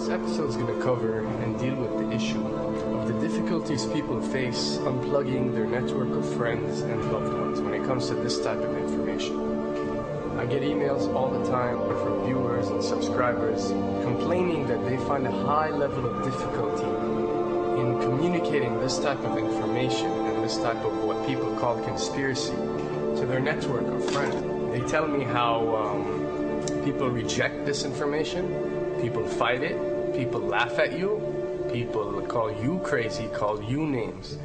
This episode is going to cover and deal with the issue of the difficulties people face unplugging their network of friends and loved ones when it comes to this type of information. I get emails all the time from viewers and subscribers complaining that they find a high level of difficulty in communicating this type of information and this type of what people call conspiracy to their network of friends. They tell me how people reject this information, people fight it, people laugh at you, people call you crazy, call you names.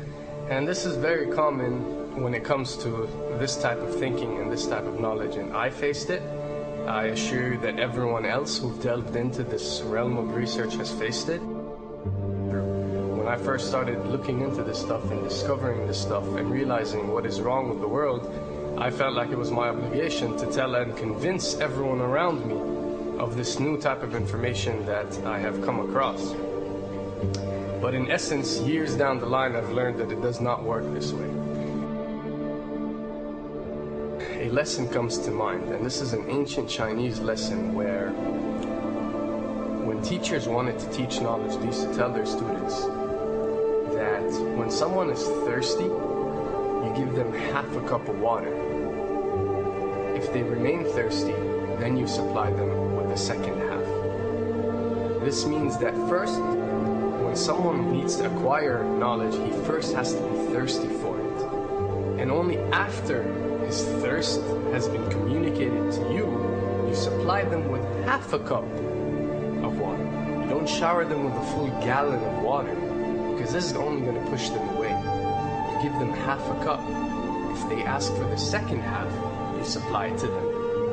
And this is very common when it comes to this type of thinking and this type of knowledge, and I faced it. I assure you that everyone else who delved into this realm of research has faced it. When I first started looking into this stuff and discovering this stuff and realizing what is wrong with the world, I felt like it was my obligation to tell and convince everyone around me of this new type of information that I have come across. But in essence, years down the line, I've learned that it does not work this way. A lesson comes to mind, and this is an ancient Chinese lesson where when teachers wanted to teach knowledge, they used to tell their students that when someone is thirsty, you give them half a cup of water. If they remain thirsty, then you supply them with the second half. This means that first, when someone needs to acquire knowledge, he first has to be thirsty for it. And only after his thirst has been communicated to you, you supply them with half a cup of water. You don't shower them with a full gallon of water, because this is only going to push them away. You give them half a cup. If they ask for the second half, you supply it to them.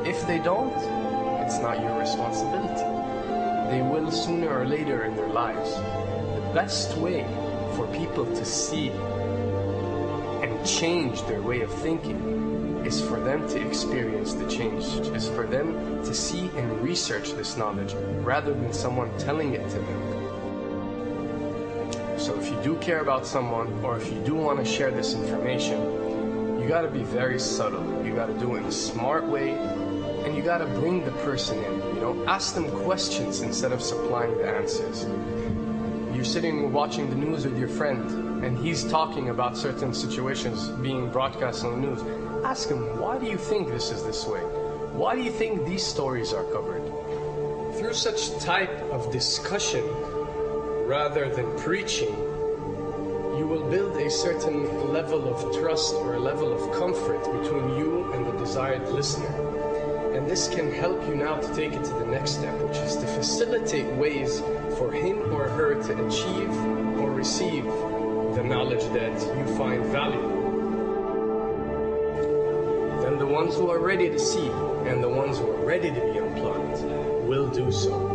If they don't, it's not your responsibility. They will sooner or later in their lives. The best way for people to see and change their way of thinking is for them to experience the change, is for them to see and research this knowledge rather than someone telling it to them. So if you do care about someone, or if you do want to share this information, you got to be very subtle. You got to do it in a smart way, and you got to bring the person in. Ask them questions instead of supplying the answers. You're sitting watching the news with your friend, and he's talking about certain situations being broadcast on the news. Ask him, why do you think this is this way? Why do you think these stories are covered? Through such type of discussion, rather than preaching, you will build a certain level of trust or a level of comfort between you and the desired listener. And this can help you now to take it to the next step, which is to facilitate ways for him or her to achieve or receive the knowledge that you find valuable. Then the ones who are ready to see and the ones who are ready to be unplugged will do so.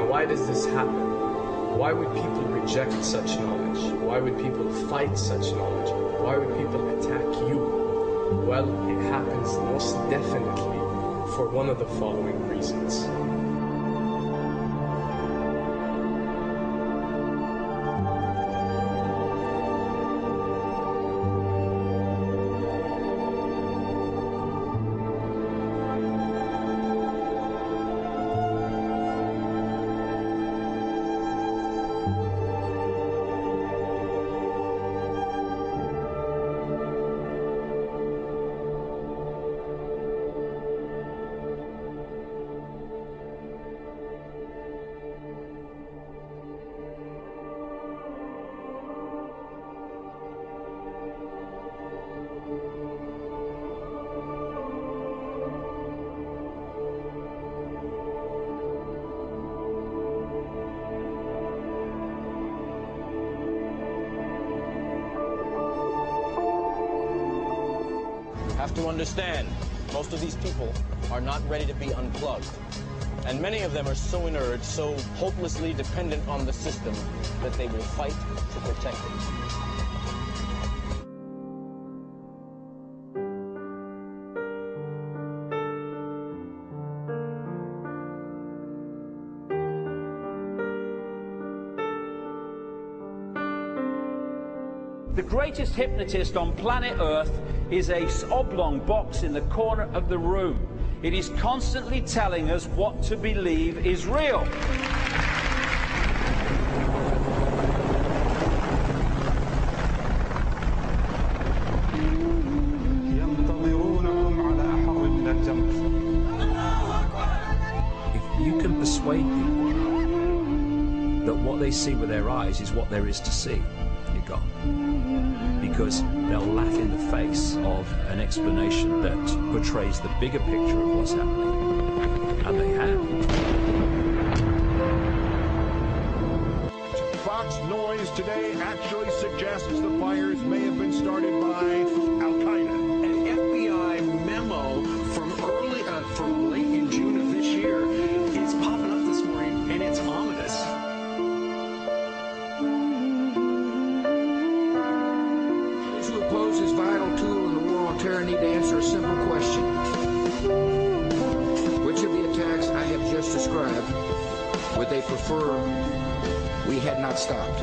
Why does this happen? Why would people reject such knowledge? Why would people fight such knowledge? Why would people attack you? Well, it happens most definitely for one of the following reasons. Have to understand, most of these people are not ready to be unplugged. And many of them are so inert, so hopelessly dependent on the system, that they will fight to protect it. The greatest hypnotist on planet Earth is a oblong box in the corner of the room. It is constantly telling us what to believe is real. If you can persuade people that what they see with their eyes is what there is to see, you're gone. Because they'll laugh in the face of an explanation that portrays the bigger picture of what's happening. And they have. Fox Noise today actually suggests the fires may have been started by Al-Qaeda. An FBI memo from late in June of this year is popping up this morning, and it's ominous. Those who oppose this vital tool in the war on terror need to answer a simple question. Which of the attacks I have just described would they prefer we had not stopped?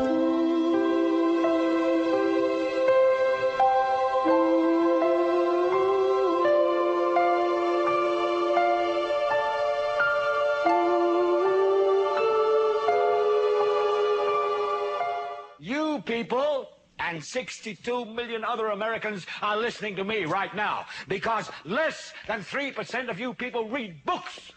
You people and 62 million other Americans are listening to me right now because less than 3% of you people read books.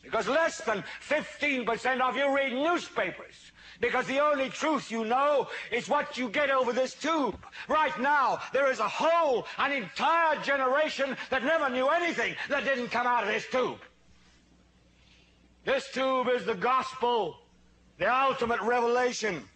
Because less than 15% of you read newspapers. Because the only truth you know is what you get over this tube. Right now, there is an entire generation that never knew anything that didn't come out of this tube. This tube is the gospel, the ultimate revelation.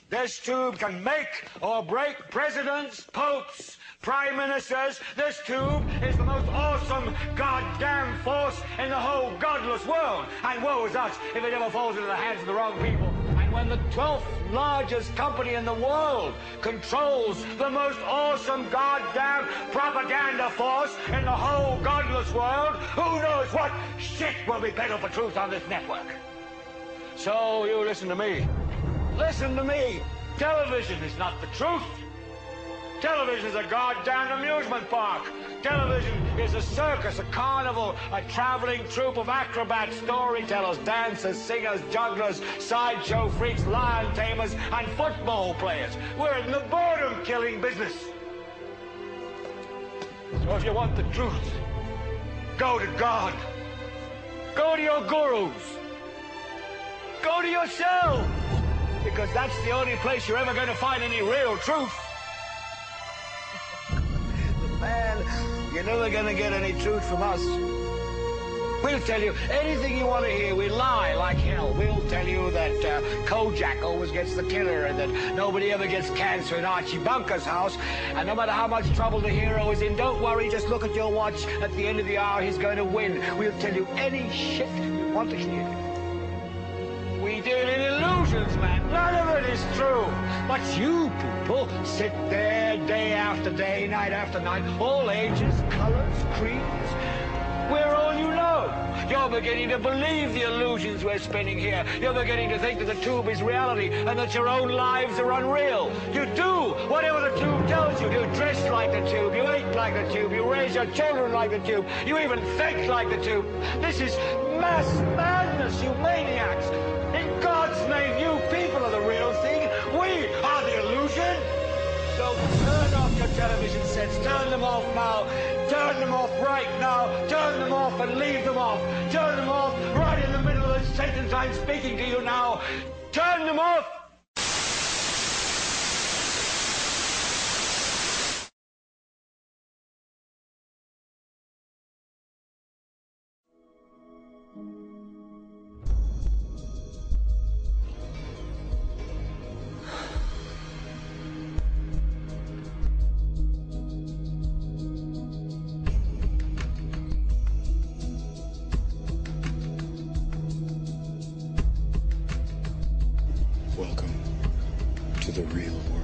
This tube can make or break presidents, popes, prime ministers. This tube is the most awesome goddamn force in the whole godless world. And woe is us if it ever falls into the hands of the wrong people. And when the 12th largest company in the world controls the most awesome goddamn propaganda force in the whole godless world, who knows what shit will be peddled for truth on this network. So you listen to me. Listen to me. Television is not the truth. Television is a goddamn amusement park. Television is a circus, a carnival, a traveling troupe of acrobats, storytellers, dancers, singers, jugglers, sideshow freaks, lion tamers, and football players. We're in the boredom-killing business. So if you want the truth, go to God. Go to your gurus. Go to yourself. Because that's the only place you're ever going to find any real truth. Man, you're never going to get any truth from us. We'll tell you anything you want to hear. We lie like hell. We'll tell you that Kojak always gets the killer and that nobody ever gets cancer in Archie Bunker's house. And no matter how much trouble the hero is in, don't worry, just look at your watch. At the end of the hour, he's going to win. We'll tell you any shit you want to hear. We deal in illusions, man. None of it is true. But you people sit there day after day, night after night, all ages, colors, creeds. We're all you know. You're beginning to believe the illusions we're spinning here. You're beginning to think that the tube is reality and that your own lives are unreal. You do whatever the tube tells you. You dress like the tube. You eat like the tube. You raise your children like the tube. You even think like the tube. This is mass madness, you maniacs. In God's name, you people are the real thing. We are the illusion. So turn off your television sets. Turn them off now. Turn them off right now. Turn them off and leave them off. Turn them off right in the middle of the sentence I'm speaking to you now. Turn them off. Welcome to the real world.